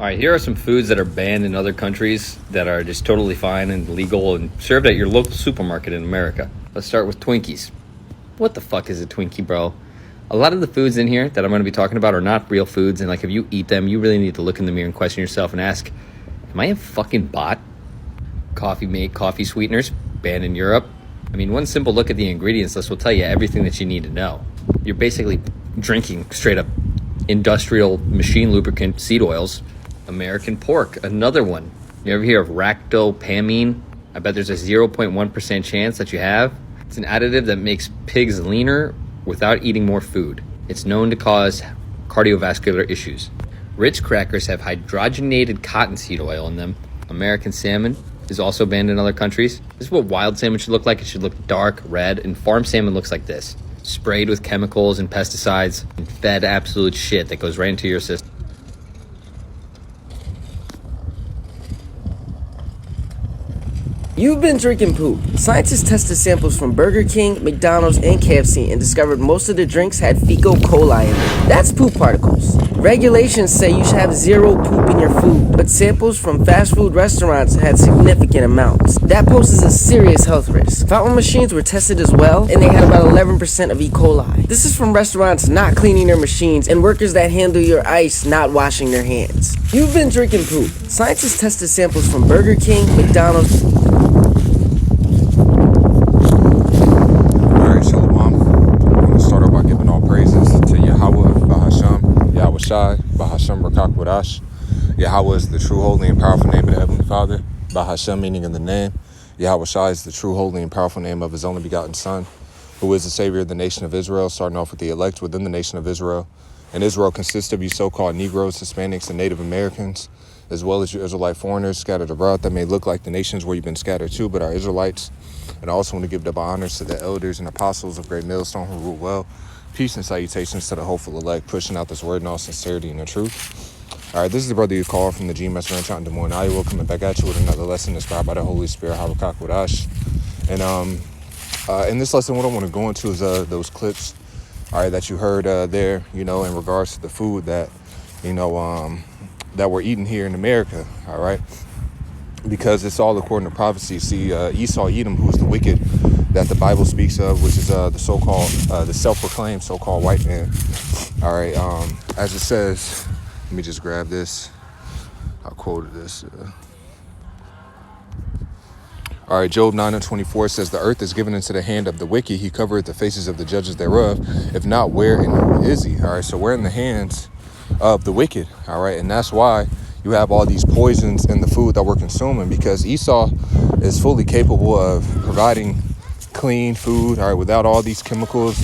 All right, here are some foods that are banned in other countries that are just totally fine and legal and served at your local supermarket in America. Let's start with Twinkies. What the fuck is a Twinkie, bro? A lot of the foods in here that I'm going to be talking about are not real foods, and like if you eat them, you really need to look in the mirror and question yourself and ask, am I a fucking bot? Coffee sweeteners, banned in Europe. I mean, one simple look at the ingredients list will tell you everything that you need to know. You're basically drinking straight up industrial machine lubricant seed oils. American pork, another one. You ever hear of ractopamine? I bet there's a 0.1% chance that you have. It's an additive that makes pigs leaner without eating more food. It's known to cause cardiovascular issues. Ritz crackers have hydrogenated cottonseed oil in them. American salmon is also banned in other countries. This is what wild salmon should look like. It should look dark red, and farm salmon looks like this. Sprayed with chemicals and pesticides and fed absolute shit that goes right into your system. You've been drinking poop. Scientists tested samples from Burger King, McDonald's, and KFC and discovered most of the drinks had fecal coli in them. That's poop particles. Regulations say you should have zero poop in your food, but samples from fast food restaurants had significant amounts. That poses a serious health risk. Fountain machines were tested as well, and they had about 11% of E. coli. This is from restaurants not cleaning their machines and workers that handle your ice not washing their hands. You've been drinking poop. Scientists tested samples from Burger King, McDonald's, Bahashem Rakak Wadash. Yahweh is the true, holy, and powerful name of the Heavenly Father. Bahashem meaning in the name. Yahweh Shai is the true, holy, and powerful name of His only begotten Son, who is the Savior of the nation of Israel, starting off with the elect within the nation of Israel. And Israel consists of you so-called Negroes, Hispanics, and Native Americans, as well as you Israelite foreigners scattered abroad that may look like the nations where you've been scattered to, but are Israelites. And I also want to give double honors to the elders and apostles of Great Millstone who rule well. Peace and salutations to the hopeful elect, pushing out this word in all sincerity and the truth. All right, this is the brother you call from the GMS Ranch out in Des Moines, Iowa, coming back at you with another lesson inspired by the Holy Spirit, Habakkuk Wadash. And in this lesson, what I want to go into is those clips, all right, that you heard there, in regards to the food that, that we're eating here in America, all right? Because it's all according to prophecy. See, Esau, Edom, who is the wicked that the Bible speaks of, which is the so-called, the self-proclaimed so-called white man. All right, as it says, let me just grab this. I quoted this. All right, Job 9:24 says, the earth is given into the hand of the wicked. He covereth the faces of the judges thereof. If not, where and who is he? All right, so we're in the hands of the wicked. All right, and that's why you have all these poisons in the food that we're consuming, because Esau is fully capable of providing clean food, all right, without all these chemicals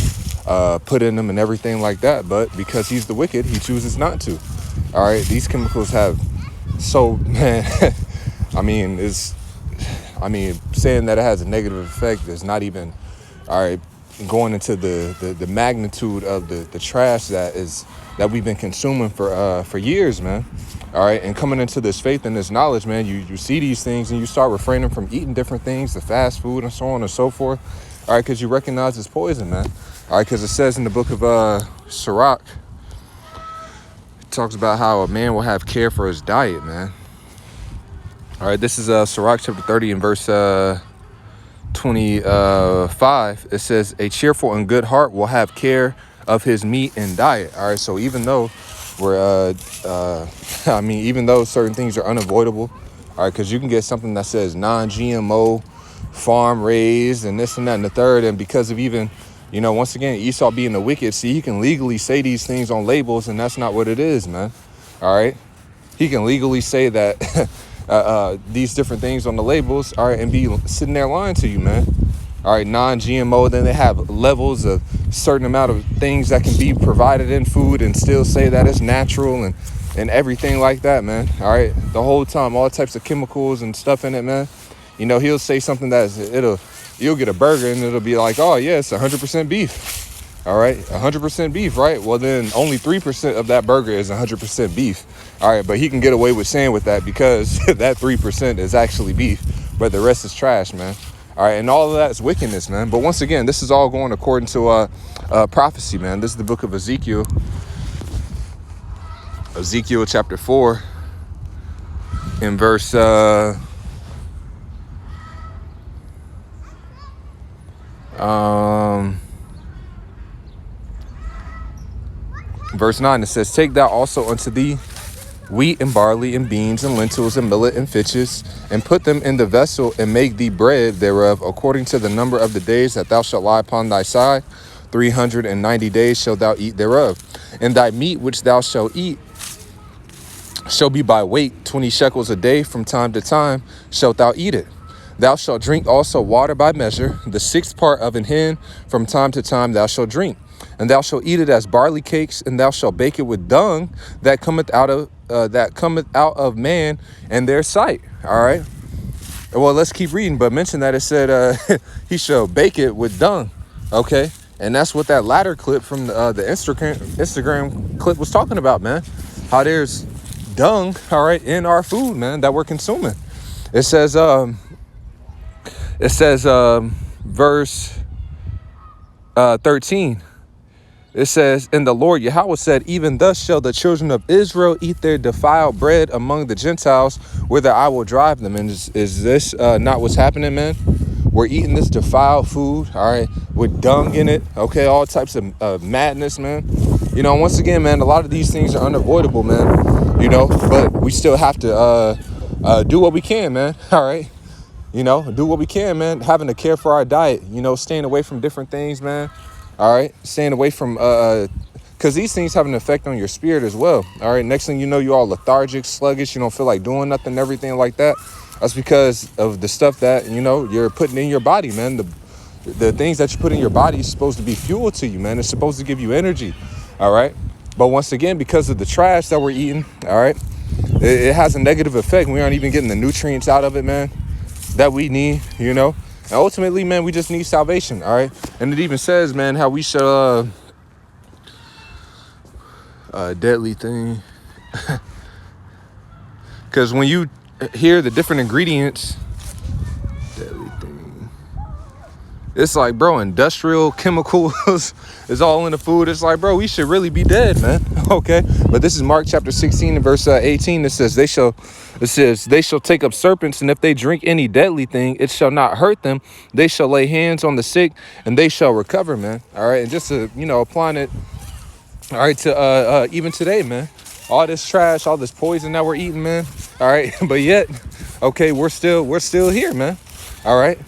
put in them and everything like that. But because he's the wicked, he chooses not to. All right, these chemicals have saying that it has a negative effect is not even, all right, going into the magnitude of the trash that we've been consuming for years, man. All right, and coming into this faith and this knowledge, man, you see these things and you start refraining from eating different things, the fast food and so on and so forth. All right, because you recognize it's poison, man. All right, because it says in the book of Sirach, it talks about how a man will have care for his diet, man. All right, this is Sirach chapter 30 and verse 25. It says, a cheerful and good heart will have care of his meat and diet. All right, so even though even though certain things are unavoidable, all right, because you can get something that says non-GMO, farm raised, and this and that and the third, and because of even, once again, Esau being the wicked, see, he can legally say these things on labels, and that's not what it is, man. All right, he can legally say that these different things on the labels, all right, and be sitting there lying to you, man. All right, non-GMO, then they have levels of certain amount of things that can be provided in food and still say that it's natural and everything like that, man. All right, the whole time, all types of chemicals and stuff in it, man. He'll say something you'll get a burger and it'll be like, oh yeah, it's 100% beef. All right, 100% beef, right? Well, then only 3% of that burger is 100% beef. All right, but he can get away with saying with that because that 3% is actually beef, but the rest is trash, man. All right, and all of that is wickedness, man. But once again, this is all going according to prophecy, man. This is the book of Ezekiel. Ezekiel chapter 4, in verse verse 9, it says, take thou also unto thee wheat and barley and beans and lentils and millet and fitches, and put them in the vessel, and make thee bread thereof according to the number of the days that thou shalt lie upon thy side. 390 days shalt thou eat thereof. And thy meat which thou shalt eat shall be by weight, 20 shekels a day. From time to time shalt thou eat it. Thou shalt drink also water by measure, the sixth part of an hin. From time to time thou shalt drink. And thou shalt eat it as barley cakes, and thou shalt bake it with dung that cometh out of man and their sight. All right. Well, let's keep reading. But mention that it said he shall bake it with dung. Okay. And that's what that latter clip from the Instagram clip was talking about, man. How there's dung, all right, in our food, man, that we're consuming. It says verse 13. It says, and the Lord Yahweh said, even thus shall the children of Israel eat their defiled bread among the Gentiles, whither I will drive them. And is this not what's happening, man? We're eating this defiled food, all right, with dung in it, okay, all types of madness, man. You know, once again, man, a lot of these things are unavoidable, man, you know, but we still have to do what we can, man, all right? You know, do what we can, man, having to care for our diet, you know, staying away from different things, man. All right, staying away from, because these things have an effect on your spirit as well. All right, next thing you know, you're all lethargic, sluggish. You don't feel like doing nothing, everything like that. That's because of the stuff that, you know, you're putting in your body, man. The things that you put in your body is supposed to be fuel to you, man. It's supposed to give you energy. All right. But once again, because of the trash that we're eating, all right, it has a negative effect. We aren't even getting the nutrients out of it, man, that we need, you know. And ultimately, man, we just need salvation, all right? And it even says, man, how we should, deadly thing. Because when you hear the different ingredients, deadly thing, it's like, bro, industrial chemicals is all in the food. It's like, bro, we should really be dead, man, okay? But this is Mark chapter 16 and verse 18. It says, they shall take up serpents, and if they drink any deadly thing, it shall not hurt them. They shall lay hands on the sick, and they shall recover, man. All right, and just to, you know, applying it, all right, to even today, man. All this trash, all this poison that we're eating, man. All right, but yet, okay, we're still here, man. All right,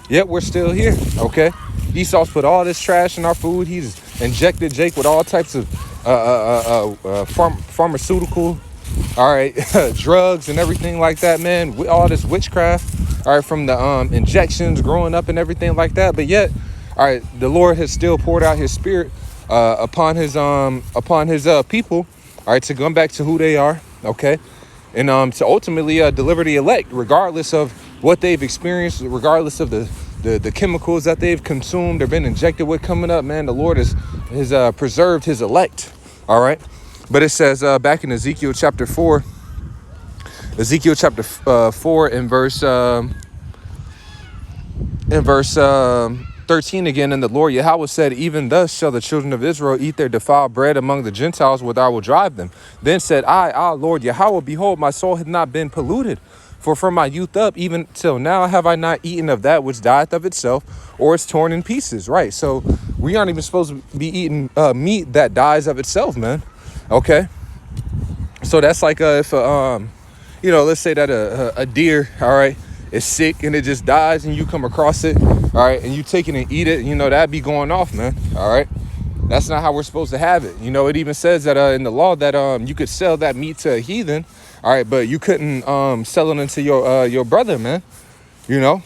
yet we're still here. Okay, Esau's put all this trash in our food. He's injected Jake with all types of pharmaceutical, all right, drugs and everything like that, man. With all this witchcraft, all right, from the injections growing up and everything like that. But yet, all right, the Lord has still poured out his spirit upon his people, all right, to come back to who they are, okay, and to ultimately deliver the elect, regardless of what they've experienced, regardless of the chemicals that they've consumed or been injected with coming up, man. The Lord has preserved his elect, all right. But it says back in Ezekiel chapter 4 in verse 13 again, and the Lord Yahweh said, even thus shall the children of Israel eat their defiled bread among the Gentiles, whither I will drive them. Then said I, Lord Yahweh, behold, my soul hath not been polluted. For from my youth up, even till now, have I not eaten of that which dieth of itself, or is torn in pieces. Right. So we aren't even supposed to be eating meat that dies of itself, man. Okay. So that's like if you know, let's say that a deer, all right, is sick and it just dies, and you come across it, all right, and you take it and eat it, you know, that'd be going off, man. All right. That's not how we're supposed to have it. You know, it even says that in the law that you could sell that meat to a heathen, all right, but you couldn't sell it into your brother, man. You know.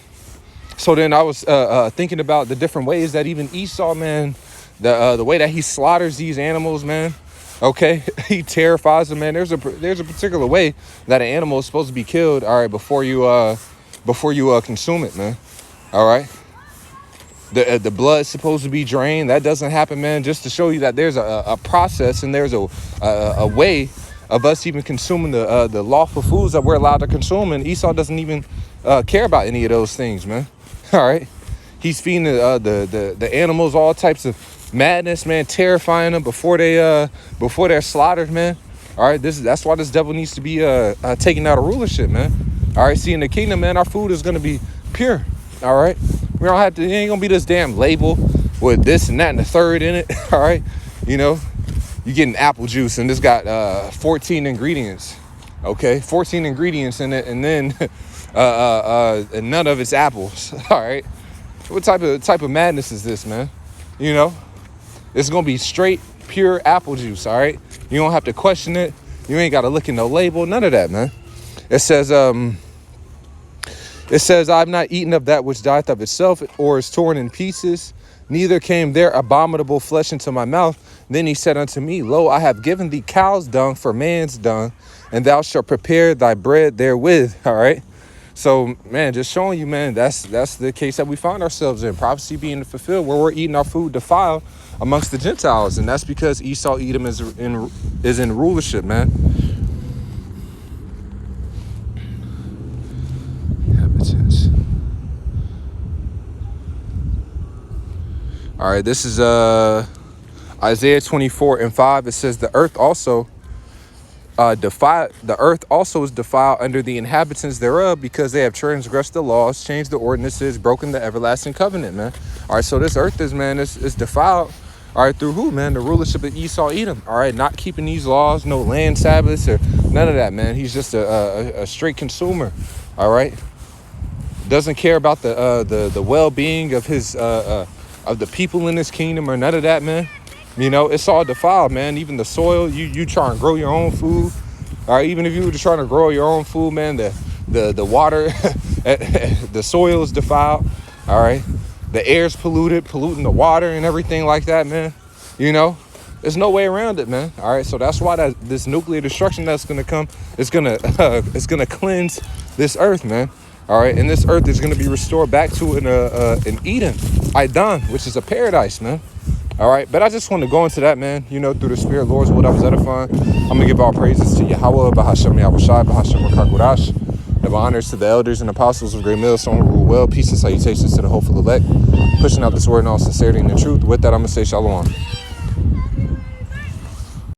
So then I was thinking about the different ways that even Esau, man, the way that he slaughters these animals, man. Okay, he terrifies them, man. There's a particular way that an animal is supposed to be killed, all right, before you consume it, man. All right. The blood's supposed to be drained. That doesn't happen, man. Just to show you that there's a process and there's a way of us even consuming the lawful foods that we're allowed to consume. And Esau doesn't even care about any of those things, man. All right. He's feeding the animals all types of madness, man, terrifying them before they're slaughtered, man. All right, that's why this devil needs to be taken out of rulership, man. All right, see, in the kingdom, man, our food is gonna be pure. All right, we don't have to. It ain't gonna be this damn label with this and that and the third in it. All right, you know, you getting apple juice and this got 14 ingredients. Okay, 14 ingredients in it, and then and none of it's apples. All right, what type of madness is this, man? You know, it's gonna be straight pure apple juice. All right, you don't have to question it. You ain't got to look at no label. None of that, man. It says I've not eaten of that which dieth of itself, or is torn in pieces, neither came there abominable flesh into my mouth. Then he said unto me, Lo, I have given thee cow's dung for man's dung, and thou shalt prepare thy bread therewith. All right. So, man, just showing you, man, that's the case that we find ourselves in. Prophecy being fulfilled, where we're eating our food defiled amongst the Gentiles, and that's because Esau Edom is in rulership, man. Inhabitants. All right, this is Isaiah 24:5. It says the earth also the earth also is defiled under the inhabitants thereof, because they have transgressed the laws, changed the ordinances, broken the everlasting covenant, man. All right, so this earth is defiled. All right, through who, man? The rulership of Esau Edom. All right, not keeping these laws, no land Sabbaths or none of that, man. He's just a straight consumer. All right, doesn't care about the well-being of his of the people in his kingdom or none of that, man. You know, it's all defiled, man. Even the soil, you try and grow your own food. All right, even if you were just trying to grow your own food, man, the water, the soil is defiled. All right, the air's polluting the water and everything like that, man. You know, there's no way around it, man. All right, so that's why this nuclear destruction that's gonna come is gonna cleanse this earth, man. All right, and this earth is gonna be restored back to an Eden, which is a paradise, man. All right, but I just want to go into that, man, you know, through the Spirit, Lord's what I was edifying. I'm going to give all praises to Yahweh, Bahashem Yahushai, Bahashem Rakakurash. Give honors to the elders and apostles of Great Millstone, rule well. Peace and salutations to the hopeful elect. Pushing out this word in all sincerity and in truth. With that, I'm going to say shalom.